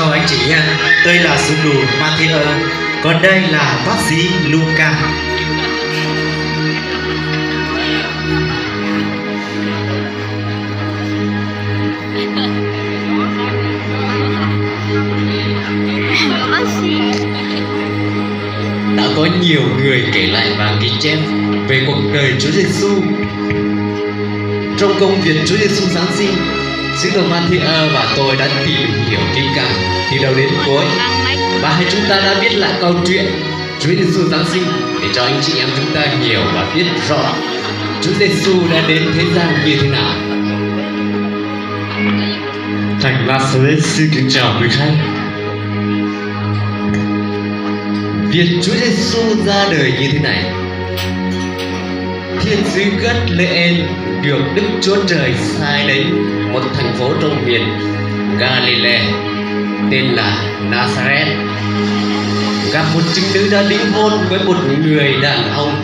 chào anh chị nha. Tôi là sư đồ Matthew, còn đây là bác sĩ Luca. Đã có nhiều người kể lại và ghi chép về cuộc đời Chúa Giêsu. Trong công việc Chúa Giêsu Giáng sinh, sứ đồ Matthew và tôi đã tìm hiểu kỹ càng từ đầu đến cuối, và chúng ta đã biết lại câu chuyện Chúa Giêsu Giáng sinh để cho anh chị em chúng ta hiểu và biết rõ Chúa Giêsu đã đến thế gian như thế nào. Thành Nazareth xin kính chào quý khách. Việc Chúa Giêsu ra đời như thế này. Thiên sứ Gethleem được Đức Chúa Trời sai đến một thành phố trong miền Galilee tên là Nazareth, gặp một trinh nữ đã đính hôn với một người đàn ông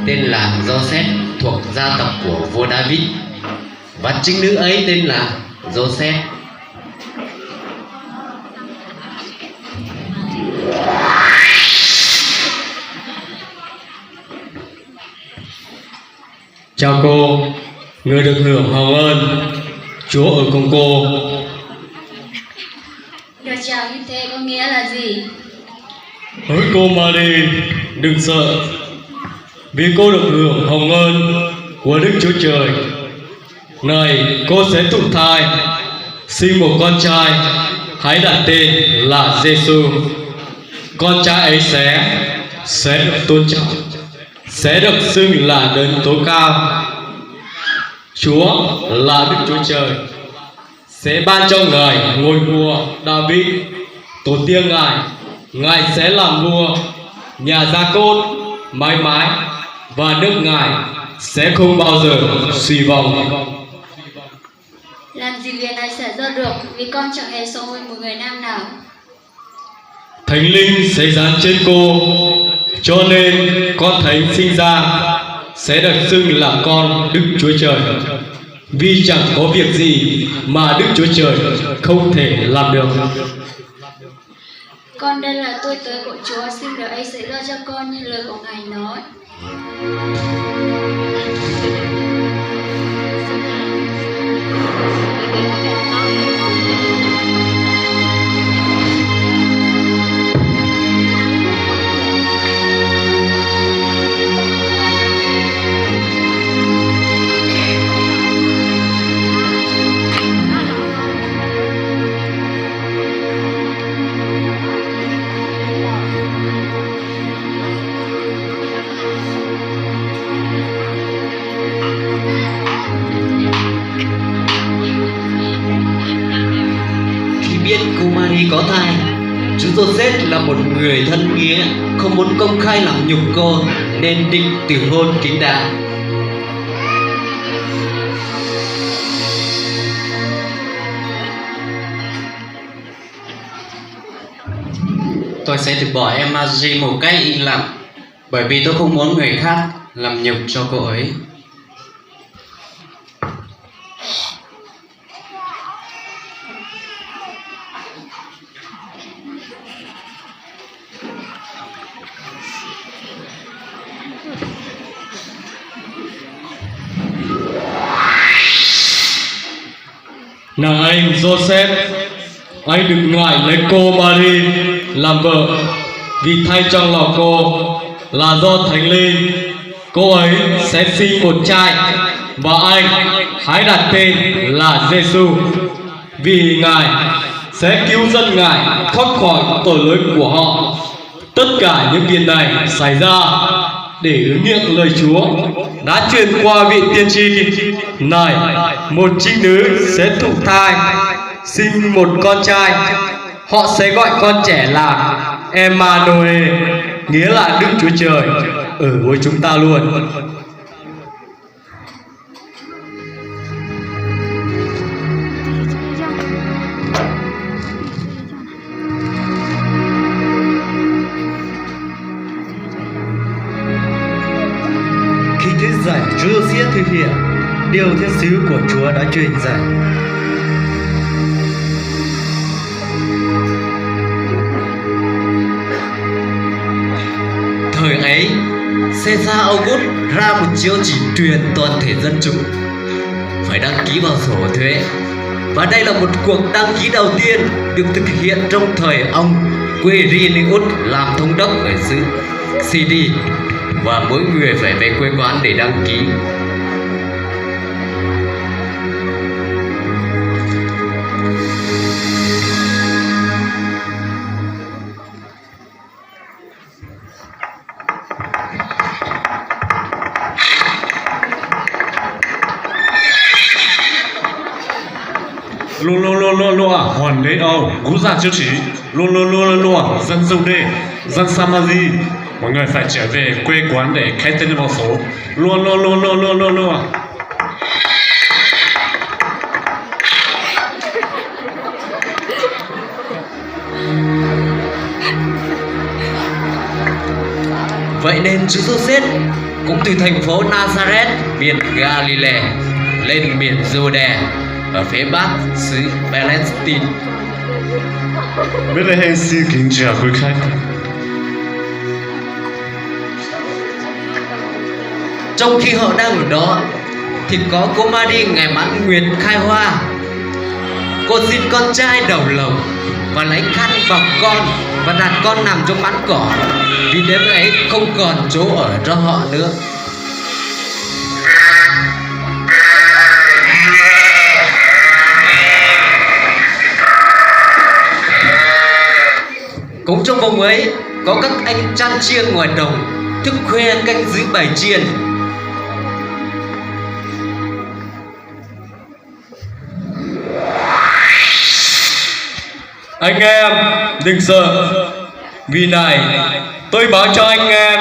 tên là Joseph thuộc gia tộc của vua David, và trinh nữ ấy tên là Joseph. Chào cô, người được hưởng hồng ơn Chúa ở cùng cô. Được chào như thế có nghĩa là gì? Hỡi cô Mary, đừng sợ, vì cô được hưởng hồng ơn của Đức Chúa Trời. Này, cô sẽ thụ thai, sinh một con trai, hãy đặt tên là Giêsu. Con trai ấy sẽ được tôn trọng, sẽ được xưng là đấng tối cao. Chúa là Đức Chúa Trời sẽ ban cho Ngài ngôi vua David tổ tiên Ngài sẽ làm vua nhà Gia-cốt mãi mãi, và nước Ngài sẽ không bao giờ suy vong. Làm gì việc này xảy ra được, vì con chẳng hề sống với một người nam nào. Thánh linh sẽ giáng trên cô, cho nên con thánh sinh ra sẽ được xưng là con Đức Chúa Trời, vì chẳng có việc gì mà Đức Chúa Trời không thể làm được. Con đây là tôi tới của Chúa, xin điều ấy xảy ra cho con như lời của Ngài nói. Biết cô Marie có thai, chú Joseph là một người thân nghĩa, không muốn công khai làm nhục cô nên định từ hôn kín đáo. Tôi sẽ từ bỏ em Marie một cách im lặng, bởi vì tôi không muốn người khác làm nhục cho cô ấy. Này anh Joseph, anh đừng ngại lấy cô Marie làm vợ, vì thay trong lòng cô là do Thánh Linh. Cô ấy sẽ sinh một trai, và anh hãy đặt tên là Giêsu, vì Ngài sẽ cứu dân Ngài thoát khỏi tội lỗi của họ. Tất cả những việc này xảy ra để ứng nghiệm lời Chúa đã truyền qua vị tiên tri. Này, một trinh nữ sẽ thụ thai, sinh một con trai, họ sẽ gọi con trẻ là Emmanuel, nghĩa là Đức Chúa Trời ở với chúng ta luôn. Khi thuyết giải Joseph thực hiện điều thiên sứ của Chúa đã truyền dạy. Caesar August ra một chiếu chỉ truyền toàn thể dân chúng phải đăng ký vào sổ thuế. Và đây là một cuộc đăng ký đầu tiên được thực hiện trong thời ông Quirinius làm thống đốc ở xứ Syria, và mỗi người phải về quê quán để đăng ký. Lùa hoàn đế Âu ngũ gia chiếu chỉ lùa dân dâu đê dân Samari, mọi người phải trở về quê quán để khai tên vào số. Lùa. Vậy nên Chúa Giô-xép cũng từ thành phố Nazareth miền Galilee lên miền Giô-đè ở phía bắc xứ Palestine. Bethlehem xin kính chào quý khách. Trong khi họ đang ở đó thì có cô Mary ngày mãn nguyệt khai hoa. Cô xin con trai đầu lồng và lấy khăn bọc con và đặt con nằm trong mãn cỏ, vì đêm ấy không còn chỗ ở cho họ nữa. Cũng trong vòng ấy có các anh chăn chiên ngoài đồng thức khuya canh giữ bầy chiên. Anh em đừng sợ, vì này tôi báo cho anh em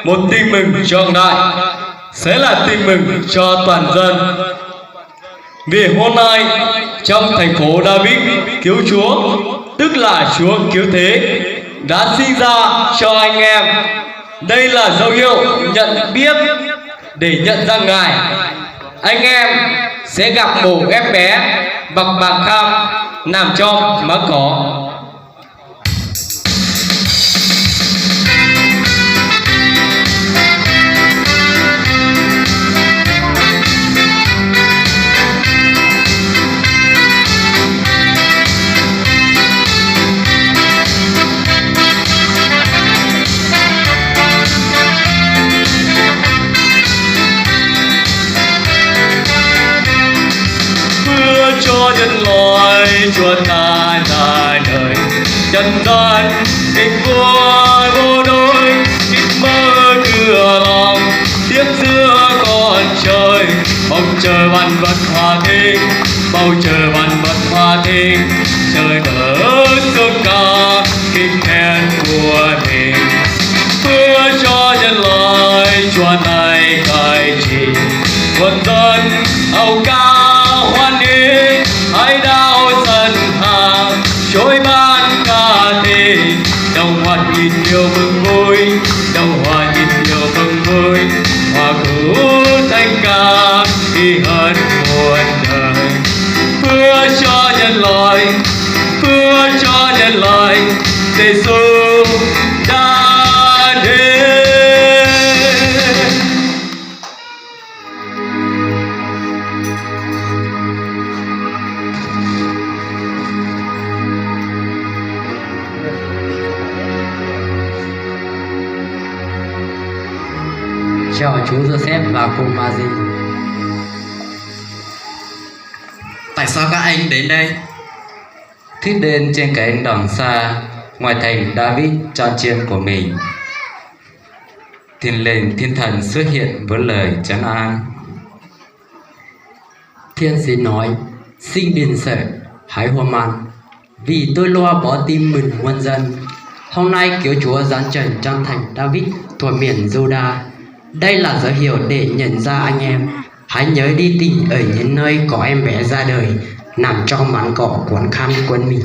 một tin mừng trọng đại, sẽ là tin mừng cho toàn dân. Vì hôm nay trong thành phố David, cứu Chúa, tức là Chúa cứu thế, đã sinh ra cho anh em. Đây là dấu hiệu nhận biết để nhận ra Ngài. Anh em sẽ gặp một em bé mặc bạc khăn nằm trong máng cỏ. Cho nhân loại Chúa ta ra đời, nhân gian tình vui vô đối, ít mơ cửa lòng tiếc giữa con trời. Bầu trời vạn vật hòa thịnh, bầu trời vạn vật hòa thịnh, trời nở sương ca kinh khen của mình. Hứa cho nhân loại Chúa này cai trị, quân dân âu ca hoan hỷ, hãy đao dần hà trôi ban ca thì đồng hoạt nhịp yêu mừng vui, đồng hòa nhịp yêu mừng vui, hòa cứu thanh ca khi hơn muôn đời. Hứa cho nhân loại, hứa cho nhân loại, Giêsu đã đến. Chào chú Giô-xép và cô Mary. Tại sao các anh đến đây? Thiết đến trên cánh đồng xa ngoài thành David tròn chiên của mình. Thiên linh thiên thần xuất hiện với lời trấn an. Thiên sứ nói: xin đừng sợ, hãy hoang mang, vì tôi lo bỏ tim mừng muôn dân. Hôm nay cứu Chúa giáng trần trong thành David thuộc miền Juda. Đây là dấu hiệu để nhận ra anh em. Hãy nhớ đi tìm ở những nơi có em bé ra đời, nằm trong máng cỏ cuốn khăn quấn mình.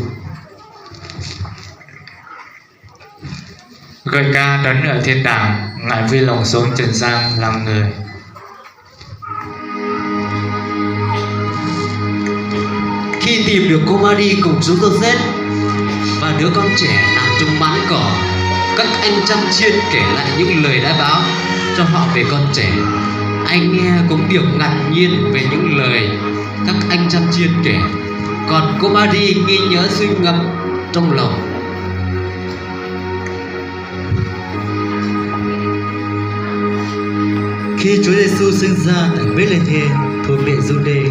Người ca đón ở thiên đàng, ngài vui lòng xuống trần gian làm người. Khi tìm được cô Mary cùng chú Giô-xép và đứa con trẻ nằm trong máng cỏ, các anh chăn chiên kể lại những lời đã báo. cho họ về con trẻ. Anh nghe cũng điều ngạc nhiên về những lời các anh chăn chiên kể, còn cô Marie ghi nhớ suy ngẫm trong lòng. Khi Chúa Giêsu sinh ra tại Bethlehem thuộc miền Giu-đê,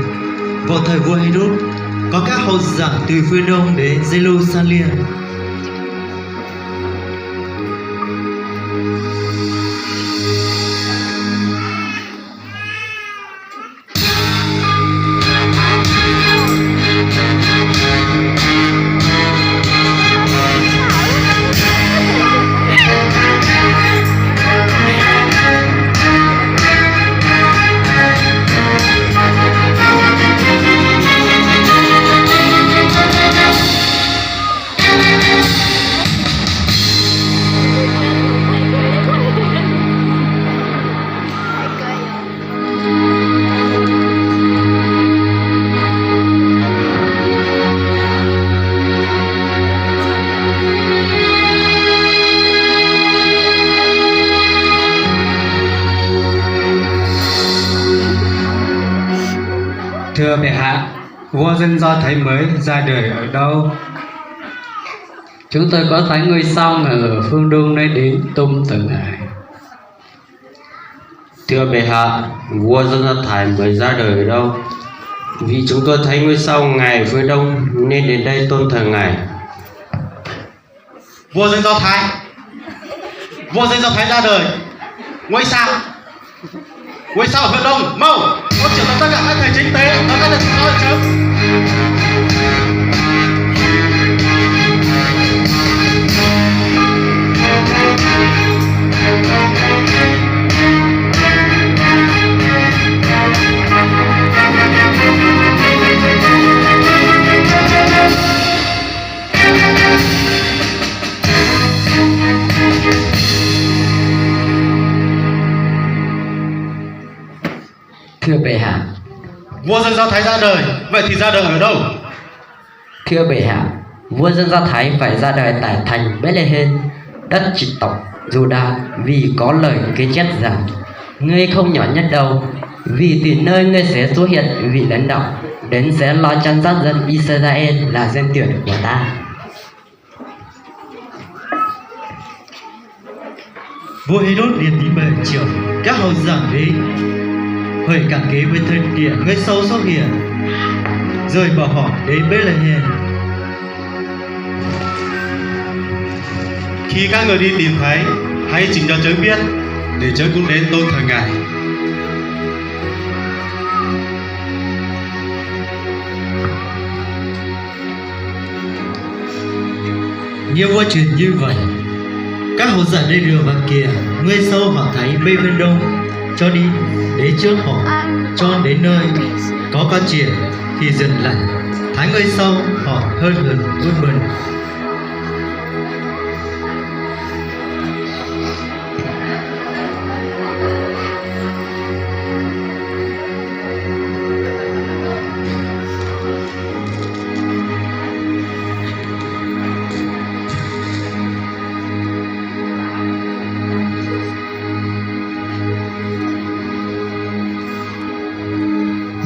vào thời vua Herod, có các hậu giảng từ phương Đông đến Jerusalem. Thưa bệ hạ, vua dân Do Thái mới ra đời ở đâu? Chúng tôi có thấy ngôi sao ở phương Đông nơi đến tung từ ngài. Thưa bệ hạ, vua dân Do Thái mới ra đời ở đâu? Vì chúng tôi thấy ngôi sao ngài ở phương Đông nên đến đây tôn thờ ngài. Vua dân Do Thái ra đời. Ngôi sao ở phương Đông, mau con triệu tập tất cả các thầy chính tế và các thầy nói sớm. Thưa bệ hạ, Vua dân Do Thái ra đời, vậy thì ra đời ở đâu? thưa bệ hạ, vua dân Do Thái phải ra đời tại thành Bethlehem, đất trịnh tộc Juda, vì có lời kế chép rằng ngươi không nhỏ nhất đâu, vì từ nơi ngươi sẽ xuất hiện vị lãnh đạo đến sẽ lo chăn dắt dân Israel là dân tuyển của ta. Vua Herod liền đi mời triệu các hầu giảng đến, hỏi cảm kế với thời điểm người sâu xuất hiện, rồi bảo họ đến Bethlehem. Khi các người đi tìm thấy, hãy trình cho chớ biết, để chớ cũng đến tôn thờ ngài. Nhiều vua truyền như vậy, các hầu giả đây đường và kìa, người sâu họ thấy bên bên đông, cho đi để trước họ, cho đến nơi có con chìa thì dừng lại, thấy người sâu họ hơn vui mừng.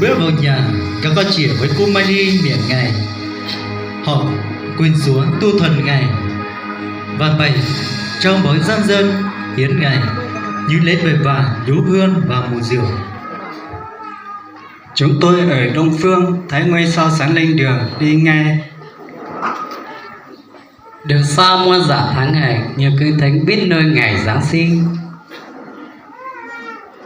Bước vào nhà, các con chìa với cô Marie miệng ngài, họ quỳ xuống tu thần ngài và bày trong bói gian dân hiến ngài như lễ bày vàng, nhũ hương và mùi rượu. Chúng tôi ở Đông Phương thấy ngôi sao sáng lên đường đi nghe. Đường xa muôn dạ tháng ngày, nhiều kinh thánh biết nơi ngày Giáng sinh.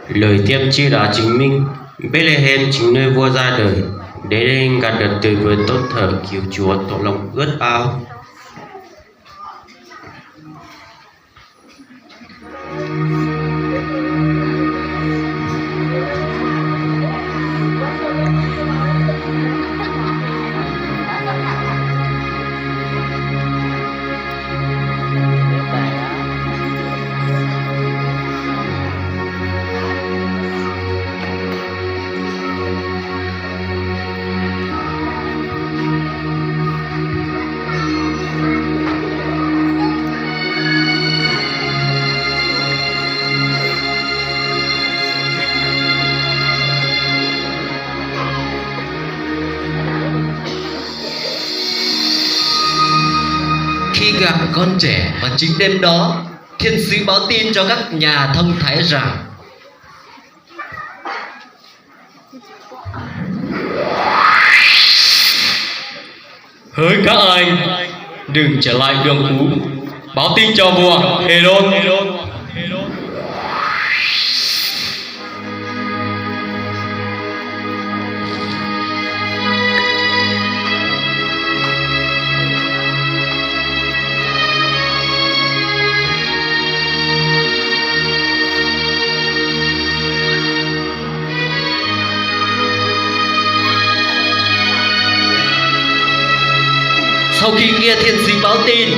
Lời tiên tri đã chứng minh Bethlehem chính nơi vua ra đời, để đây gặt được từ vườn tôn thờ cứu Chúa tổ lòng ước ao. gặp con trẻ, và chính đêm đó thiên sứ báo tin cho các nhà thông thái rằng hỡi các anh, đừng trở lại đường cũ, báo tin cho vua Herod. sau khi nghe thiên sứ báo tin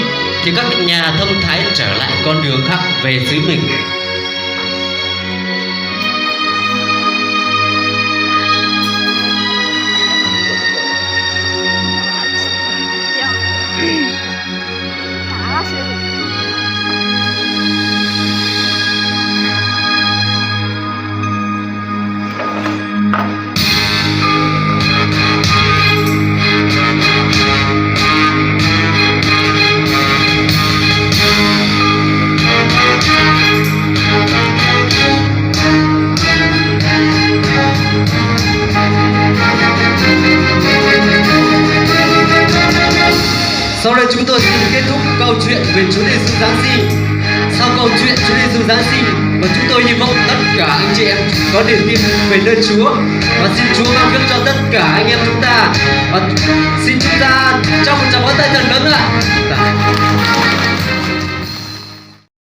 thì các nhà thông thái trở lại con đường khác về xứ mình. Sau đây chúng tôi xin kết thúc câu chuyện về Chúa Giêsu Giáng sinh. Sau câu chuyện Chúa Giêsu Giáng sinh, và chúng tôi hy vọng tất cả anh chị em có niềm tin về nơi Chúa, và xin Chúa ban phước cho tất cả anh em chúng ta, và xin chúng ta trong một tràng pháo tay thật lớn ạ.